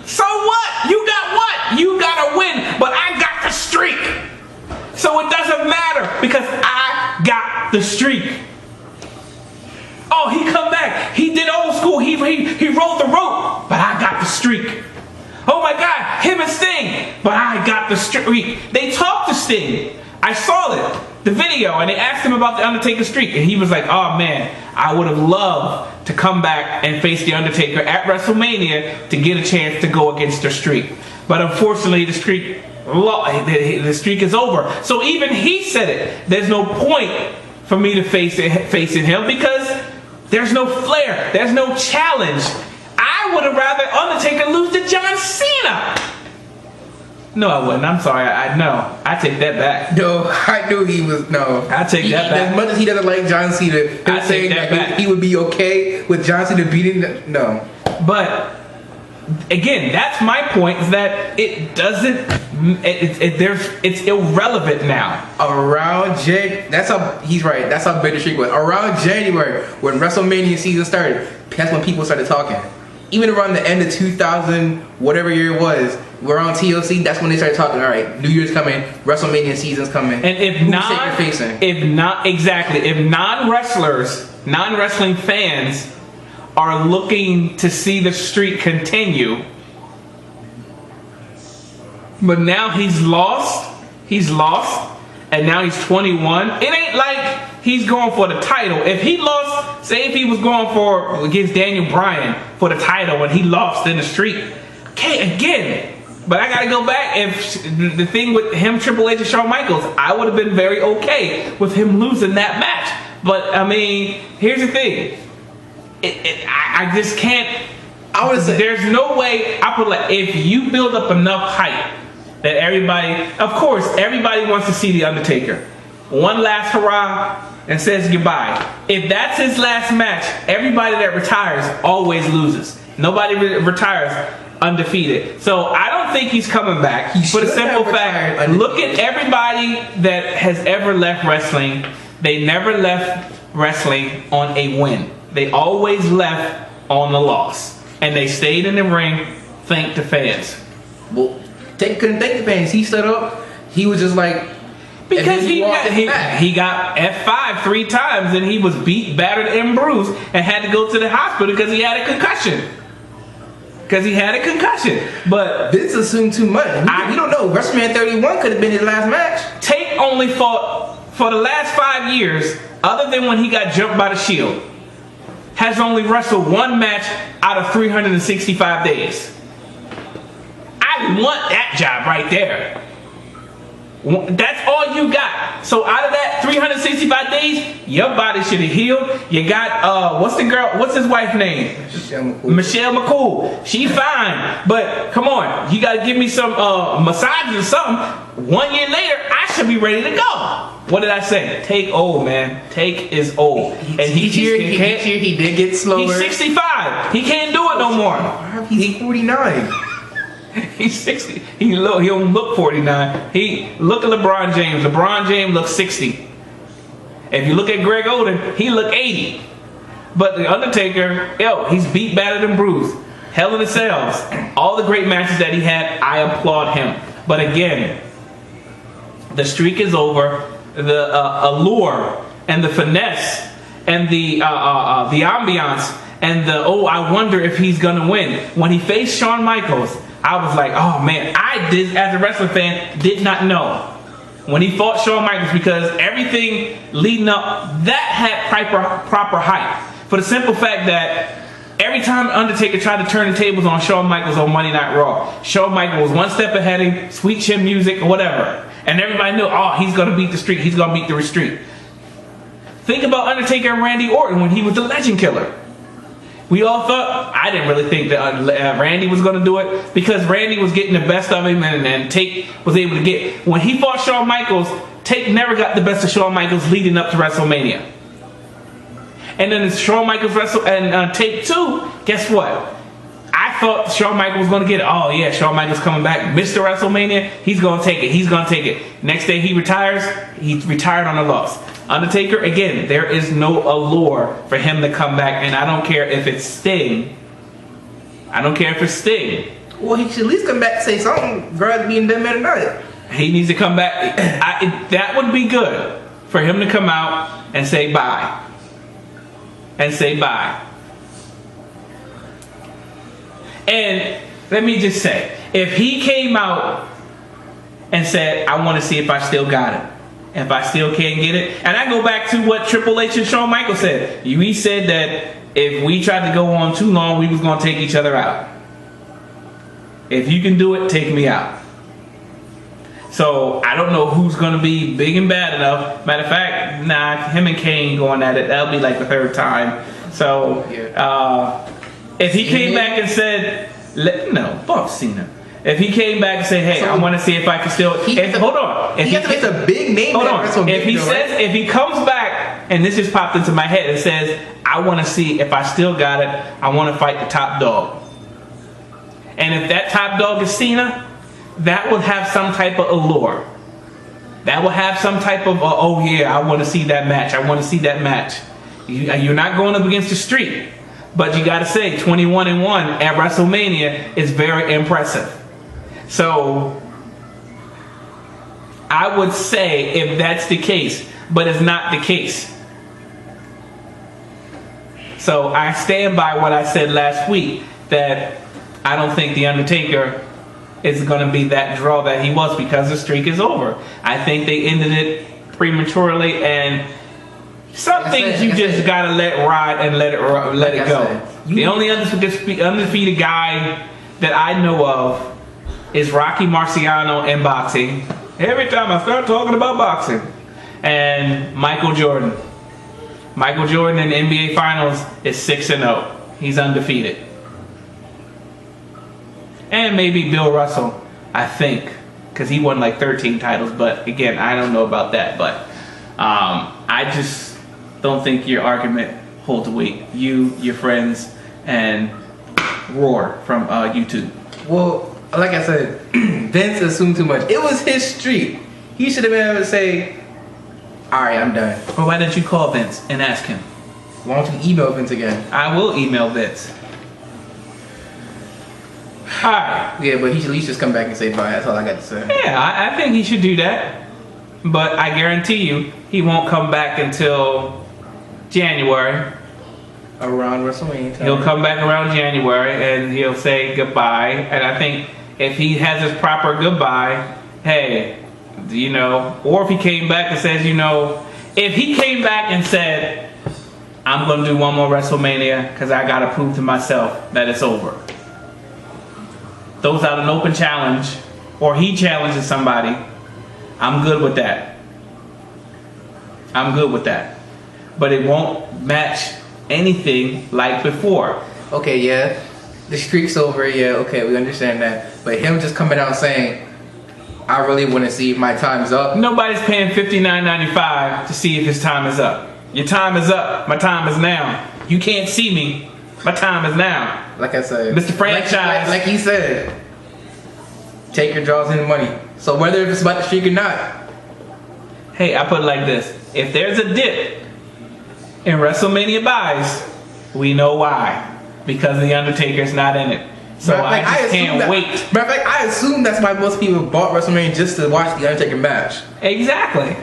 So what? You got what? You got to win, but I got the streak. So it doesn't matter, because I got the streak. Oh, he come back. He did old school. He rolled the rope, but I got the streak. Oh my God, him and Sting, but I got the streak. They talked to Sting. I saw it. The video, and they asked him about the Undertaker streak, and he was like, oh man, I would have loved to come back and face the Undertaker at WrestleMania to get a chance to go against the streak, but unfortunately the streak is over. So even he said it, there's no point for me to facing him because there's no flair, there's no challenge. I would have rather Undertaker lose to John Cena. No, I wouldn't. I'm sorry. I take that back. No, I knew he was. No, I take that back. As much as he doesn't like John Cena, I take that back. He would be okay with John Cena beating. No, but again, that's my point. Is that it doesn't. It's irrelevant now. Around he's right. That's how big the streak was. Around January, when WrestleMania season started, that's when people started talking. Even around the end of 2000, whatever year it was, we're on TLC. That's when they started talking. All right, New Year's coming, WrestleMania season's coming. And if non-wrestling fans are looking to see the streak continue, but now he's lost, and now he's 21. It ain't like he's going for the title. If he lost, say if he was going for against Daniel Bryan for the title and he lost in the streak, okay, again. But I gotta go back. If the thing with him, Triple H, and Shawn Michaels, I would have been very okay with him losing that match. But I mean, here's the thing. I just can't. I would say there's no way. I put like if you build up enough hype that everybody, of course, everybody wants to see the Undertaker. One last hurrah and says goodbye. If that's his last match, everybody that retires always loses. Nobody retires undefeated. So I don't think he's coming back. For the simple fact, look at everybody that has ever left wrestling. They never left wrestling on a win. They always left on the loss. And they stayed in the ring, thank the fans. Well, couldn't thank the fans. He stood up. He was just like, because he got F5 3 times and he was beat, battered, and bruised and had to go to the hospital because he had a concussion. But Vince assumed too much. We don't know. WrestleMania 31 could have been his last match. Tate only fought for the last 5 years, other than when he got jumped by the Shield, has only wrestled one match out of 365 days. I want that job right there. That's all you got. So out of that 365 days, your body should have healed. You got what's his wife's name? Michelle McCool. She fine, but come on, you gotta give me some massages or something. 1 year later, I should be ready to go. What did I say? Take old, man. Take is old. And he did get slower. He's 65. He can't do it no more. He's 49. He's 60. He don't look 49. He look at LeBron James. LeBron James looks 60. If you look at Greg Oden, he look 80. But the Undertaker, he's beat, battered, and bruised. Hell in the Cells. All the great matches that he had, I applaud him. But again, the streak is over. The allure and the finesse and the ambiance and I wonder if he's gonna win. When he faced Shawn Michaels, I was like, oh man, I did, as a wrestling fan, did not know when he fought Shawn Michaels, because everything leading up, that had proper hype. For the simple fact that every time Undertaker tried to turn the tables on Shawn Michaels on Monday Night Raw, Shawn Michaels was one step ahead of him, sweet chin music or whatever. And everybody knew, oh, he's gonna beat the streak, he's gonna beat the streak. Think about Undertaker and Randy Orton when he was the Legend Killer. We all thought, I didn't really think that Randy was going to do it, because Randy was getting the best of him, and Tate was able to get. When he fought Shawn Michaels, Tate never got the best of Shawn Michaels leading up to WrestleMania. And then Shawn Michaels and Tate 2, guess what? I thought Shawn Michaels was going to get it. Oh yeah, Shawn Michaels coming back, Mr. WrestleMania, he's going to take it, he's going to take it. Next day he retires, he retired on a loss. Undertaker, again, there is no allure for him to come back, and I don't care if it's Sting. I don't care if it's Sting. Well, he should at least come back and say something rather than being dead man tonight. He needs to come back. That would be good for him to come out and say bye. And say bye. And let me just say, if he came out and said, I want to see if I still got it, if I still can't get it. And I go back to what Triple H and Shawn Michaels said. He said that if we tried to go on too long, we was going to take each other out. If you can do it, take me out. So I don't know who's going to be big and bad enough. Matter of fact, him and Cain going at it, that'll be like the third time. So if he came back and said, fuck Cena. If he came back and said, "Hey, I want to see if I can still," hold on, if it's a big name. Hold on. If he says, if he comes back, and this just popped into my head, and says, "I want to see if I still got it. I want to fight the top dog," and if that top dog is Cena, that will have some type of allure. That will have some type of, oh yeah, I want to see that match. I want to see that match. You're not going up against the street, but you got to say 21-1 at WrestleMania is very impressive. So I would say if that's the case, but it's not the case. So I stand by what I said last week, that I don't think The Undertaker is going to be that draw that he was, because the streak is over. I think they ended it prematurely, and some things you just got to let ride and let it go. The only undefeated guy that I know of is Rocky Marciano in boxing. Every time I start talking about boxing. And Michael Jordan. Michael Jordan in the NBA Finals is 6-0. He's undefeated. And maybe Bill Russell, I think, because he won like 13 titles. But again, I don't know about that. But I just don't think your argument holds weight. You, your friends, and Roar from YouTube. Well, like I said, Vince assumed too much. It was his streak. He should have been able to say, alright, I'm done. Well, why didn't you call Vince and ask him? Why don't you email Vince again? I will email Vince. Alright. Yeah, but he should at least just come back and say bye. That's all I got to say. Yeah, I think he should do that. But I guarantee you, he won't come back until January. Around WrestleMania time. He'll come back around January and he'll say goodbye. And I think if he has his proper goodbye, hey, or if he came back and says, if he came back and said, I'm going to do one more WrestleMania because I got to prove to myself that it's over. Throws out an open challenge, or he challenges somebody, I'm good with that. I'm good with that. But it won't match anything like before. Okay, yeah. The streak's over, yeah, okay, we understand that. But him just coming out saying, I really want to see if my time's up. Nobody's paying $59.95 to see if his time is up. Your time is up. My time is now. You can't see me. My time is now. Like I said. Mr. Franchise. Like he said, take your draws in money. So whether it's about the streak or not. Hey, I put it like this. If there's a dip in WrestleMania buys, we know why. Because The Undertaker's not in it. So I just can't wait. Matter of fact, I assume that's why most people bought WrestleMania just to watch The Undertaker match. Exactly.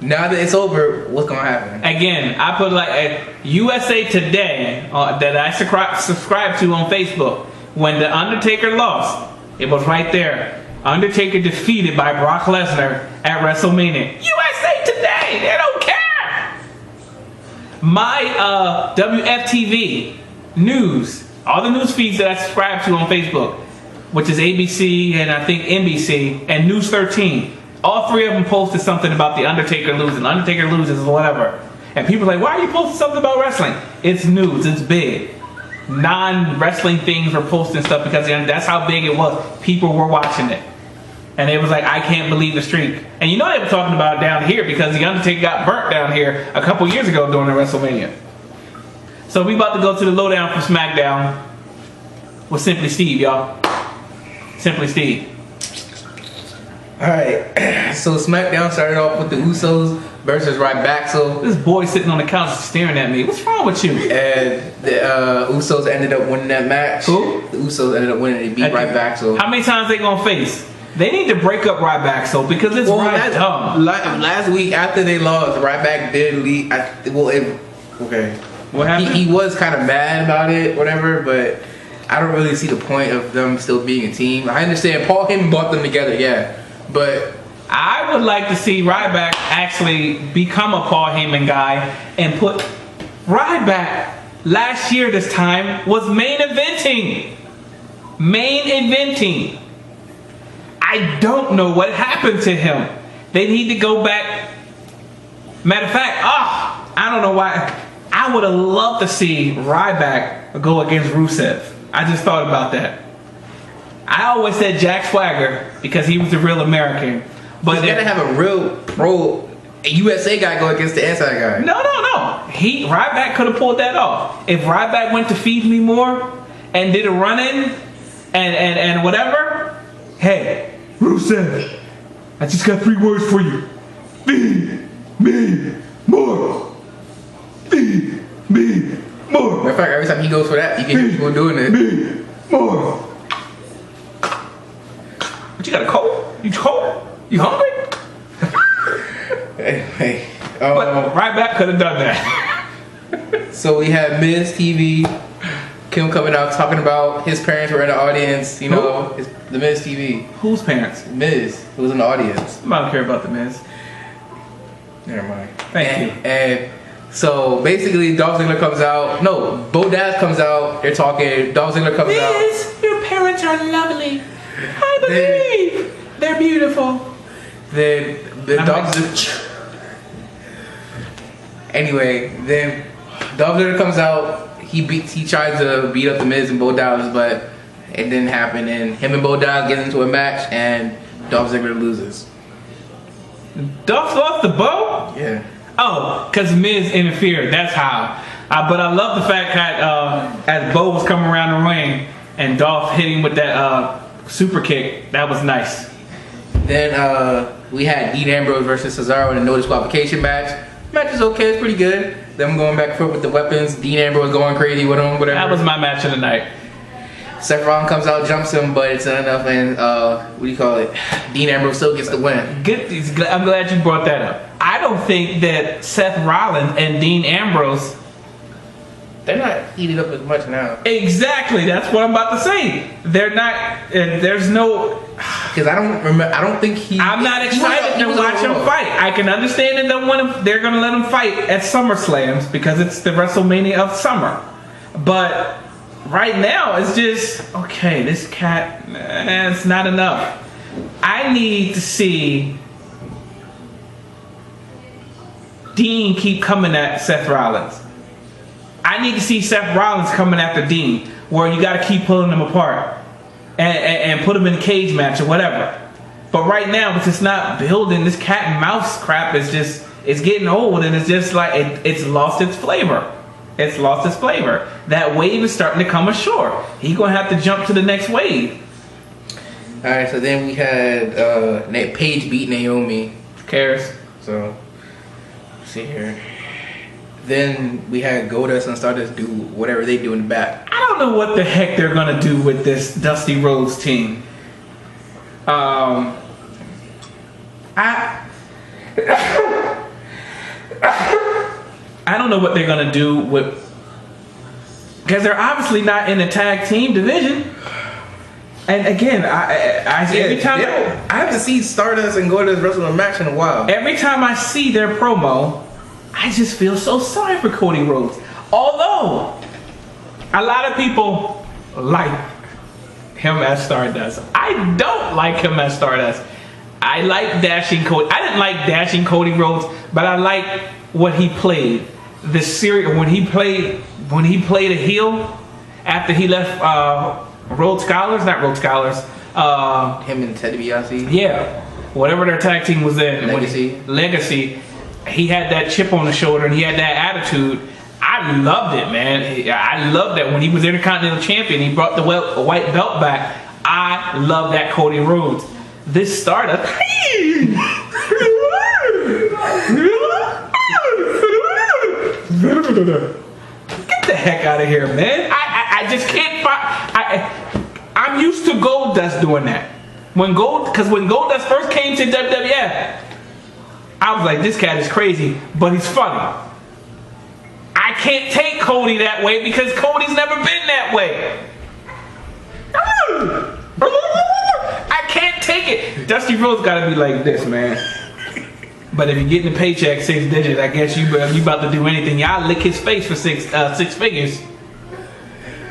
Now that it's over, what's gonna happen? Again, I put like at USA Today that I subscribe to on Facebook. When the Undertaker lost, it was right there. Undertaker defeated by Brock Lesnar at WrestleMania. USA Today, they don't care. My WFTV news, all the news feeds that I subscribe to on Facebook, which is ABC and I think NBC and News 13. All three of them posted something about the Undertaker losing. Undertaker loses or whatever. And people are like, why are you posting something about wrestling? It's news. It's big. Non-wrestling things were posting stuff because that's how big it was. People were watching it. And it was like, I can't believe the streak. And you know they were talking about it down here because the Undertaker got burnt down here a couple years ago during the WrestleMania. So we about to go to the lowdown for Smackdown with Simply Steve, y'all. Simply Steve. Alright, so SmackDown started off with the Usos versus Ryback. This boy sitting on the couch staring at me. What's wrong with you? And the Usos ended up winning that match. Who? The Usos ended up winning. They beat Ryback. How many times they gonna face? They need to break up Ryback because it's dumb. Last week after they lost, Ryback did leave. Okay. What happened? He was kind of mad about it, whatever, but I don't really see the point of them still being a team. I understand Paul Heyman brought them together, yeah. But I would like to see Ryback actually become a Paul Heyman guy and put Ryback last year this time was main eventing. I don't know what happened to him. They need to go back. Matter of fact, I don't know why. I would have loved to see Ryback go against Rusev. I just thought about that. I always said Jack Swagger because he was the real American. But you gotta have a real pro USA guy go against the anti guy. No. Ryback could have pulled that off. If Ryback went to Feed Me More and did a run-in and whatever, hey, Rusev, I just got 3 words for you. Feed me more. Feed me more. Matter of fact, every time he goes for that, you can hear people doing it. Me more. But you got a cold? You cold? You hungry? Hey. But Ryback could have done that. So we had Miz TV, Kim coming out talking about his parents were in the audience. You know, the Miz TV. Whose parents? Miz, who was in the audience. I don't care about the Miz. Never mind. Thank you. And so basically, Dolph Ziggler comes out. No, Bo Daz comes out. They're talking. Dolph Ziggler comes out. Miz, your parents are lovely. I believe they're beautiful. Then Anyway, then Dolph Ziggler comes out. He tries to beat up the Miz and Bo Dallas, but it didn't happen. And him and Bo Dallas get into a match, and Dolph Ziggler loses. Dolph lost the Bo? Yeah. Oh, because Miz interfered. That's how. But I love the fact that as Bo was coming around the ring and Dolph hit him with that super kick, that was nice. Then we had Dean Ambrose versus Cesaro in a no disqualification match. Match is okay, it's pretty good. Them going back and forth with the weapons. Dean Ambrose going crazy with him, whatever. That was my match of the night. Seth Rollins comes out, jumps him, but it's not enough, and what do you call it? Dean Ambrose still gets the win. I'm glad you brought that up. I don't think that Seth Rollins and Dean Ambrose, they're not heated up as much now. Exactly, that's what I'm about to say. They're not. There's no. Because I don't remember. I don't think he. I'm not excited to watch him fight. I can understand that they're going to let him fight at SummerSlams because it's the WrestleMania of summer. But right now, it's just okay. This cat, it's not enough. I need to see Dean keep coming at Seth Rollins. I need to see Seth Rollins coming after Dean, where you got to keep pulling them apart and put them in a cage match or whatever. But right now, it's just not building. This cat and mouse crap is just, it's getting old, and it's just like it's lost its flavor. It's lost its flavor. That wave is starting to come ashore. He's gonna have to jump to the next wave. All right, so then we had Paige beat Naomi. Who cares? So, let's see here. Then we had Goldust and Stardust do whatever they do in the back. I don't know what the heck they're gonna do with this Dusty Rhodes team. know what they're gonna do with, because they're obviously not in the tag team division. And again, every time I haven't seen Stardust and Goldust wrestle a match in a while. Every time I see their promo, I just feel so sorry for Cody Rhodes. Although a lot of people like him as Stardust, I don't like him as Stardust. I like dashing Cody. I didn't like dashing Cody Rhodes, but I like what he played. The series when he played a heel after he left Rhodes Scholars, not Rhodes Scholars. Him and Ted DiBiase. Yeah, whatever their tag team was in. Legacy. He had that chip on the shoulder and he had that attitude. I loved it, man. I loved that when he was Intercontinental Champion. He brought the white belt back. I love that Cody Rhodes. This Stardust. Get the heck out of here, man. I just can't find. I'm used to Goldust doing that. Because when Goldust first came to WWF, I was like, this cat is crazy, but he's funny. I can't take Cody that way because Cody's never been that way. I can't take it. Dusty Rhodes gotta be like this, man. But if you're getting a paycheck 6 digits, I guess you about to do anything. Y'all lick his face for six figures.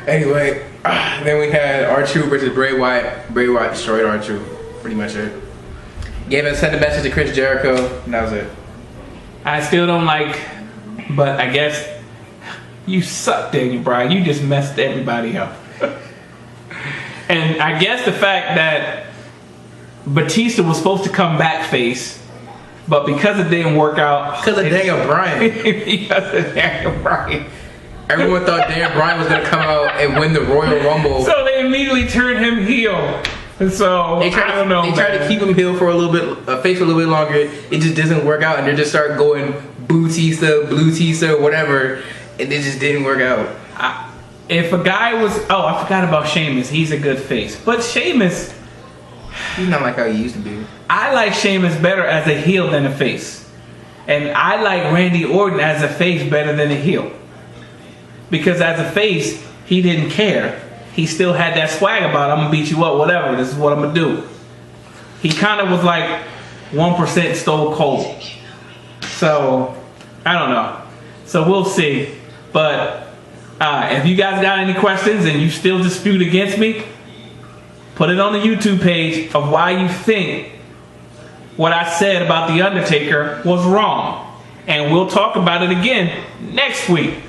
Anyway, then we had R-Truth versus Bray Wyatt. Bray Wyatt destroyed R-Truth. Pretty much it. Sent a message to Chris Jericho, and that was it. I still don't like, but I guess you suck, Daniel Bryan. You just messed everybody up. And I guess the fact that Batista was supposed to come back face, but because it didn't work out. Because of Daniel Bryan. Because of Daniel Bryan. Everyone thought Daniel Bryan was going to come out and win the Royal Rumble. So they immediately turned him heel. And so, I don't know. They tried to keep him heel for a little bit, face for a little bit longer. It just doesn't work out. And they just start going Bootista, Blutista, whatever. And it just didn't work out. If a guy was... Oh, I forgot about Sheamus. He's a good face. But Sheamus... He's not like how he used to be. I like Sheamus better as a heel than a face. And I like Randy Orton as a face better than a heel. Because as a face, he didn't care. He still had that swag about, I'm going to beat you up, whatever. This is what I'm going to do. He kind of was like 1% Stone Cold. So, I don't know. So we'll see. But if you guys got any questions and you still dispute against me, put it on the YouTube page of why you think what I said about The Undertaker was wrong. And we'll talk about it again next week.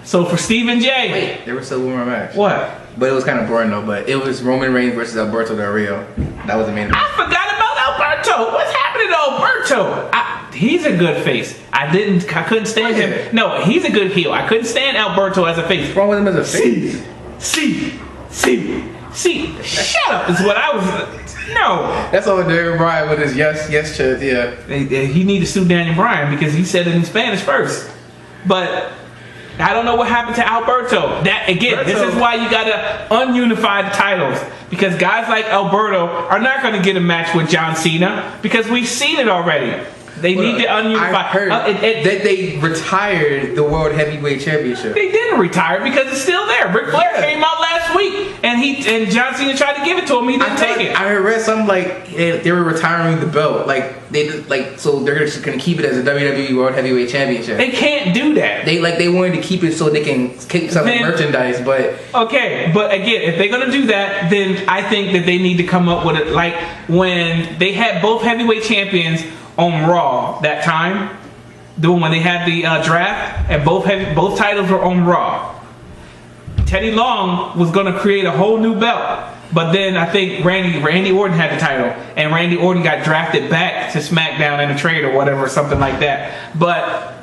So for Stephen J. Wait, there was still one more match. What? But it was kind of boring though. But it was Roman Reigns versus Alberto Del Rio. That was the main event. I forgot about Alberto. What's happening to Alberto? He's a good face. I couldn't stand him. No, he's a good heel. I couldn't stand Alberto as a face. What's wrong with him as a face? See, shut up is what I was. No. That's all Daniel Bryan with his yes chest, yeah. He need to sue Daniel Bryan because he said it in Spanish first. But I don't know what happened to Alberto. This is why you gotta ununify the titles. Because guys like Alberto are not gonna get a match with John Cena because we've seen it already. They need to ununify. I heard that they retired the World Heavyweight Championship. They didn't retire because it's still there. Ric Flair came out last week, and John Cena tried to give it to him. He didn't take it. I read something like they were retiring the belt, so they're just gonna keep it as a WWE World Heavyweight Championship. They can't do that. They wanted to keep it so they can keep some merchandise, but okay. But again, if they're gonna do that, then I think that they need to come up with it like when they had both heavyweight champions on Raw that time, when they had the draft, and both titles were on Raw. Teddy Long was going to create a whole new belt, but then I think Randy Orton had the title, and Randy Orton got drafted back to SmackDown in a trade or whatever, something like that. But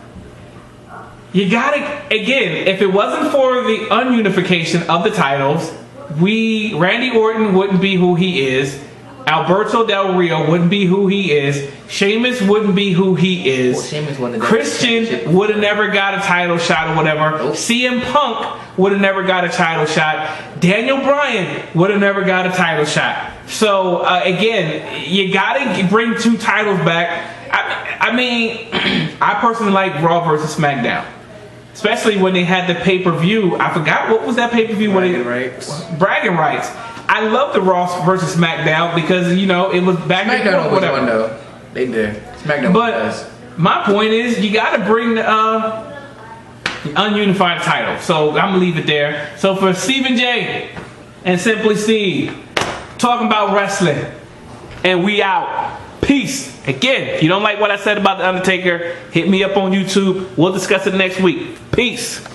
you gotta, again, if it wasn't for the ununification of the titles, Randy Orton wouldn't be who he is. Alberto Del Rio wouldn't be who he is. Sheamus wouldn't be who he is. Christian would have never got a title shot or whatever. CM Punk would have never got a title shot. Daniel Bryan would have never got a title shot. So again, you gotta bring 2 titles back. I mean, I personally like Raw versus SmackDown. especially when they had the pay-per-view. I forgot what was that pay-per-view. Bragging rights. Bragging rights. I love the Raw versus SmackDown because you know it was back and SmackDown forth, was whatever. one though. They did. SmackDown But was. my point is, you got to bring the ununified title. So I'm gonna leave it there. So for Stephen J and Simply Steve, talking about wrestling, and we out. Peace. Again, if you don't like what I said about the Undertaker, hit me up on YouTube. We'll discuss it next week. Peace.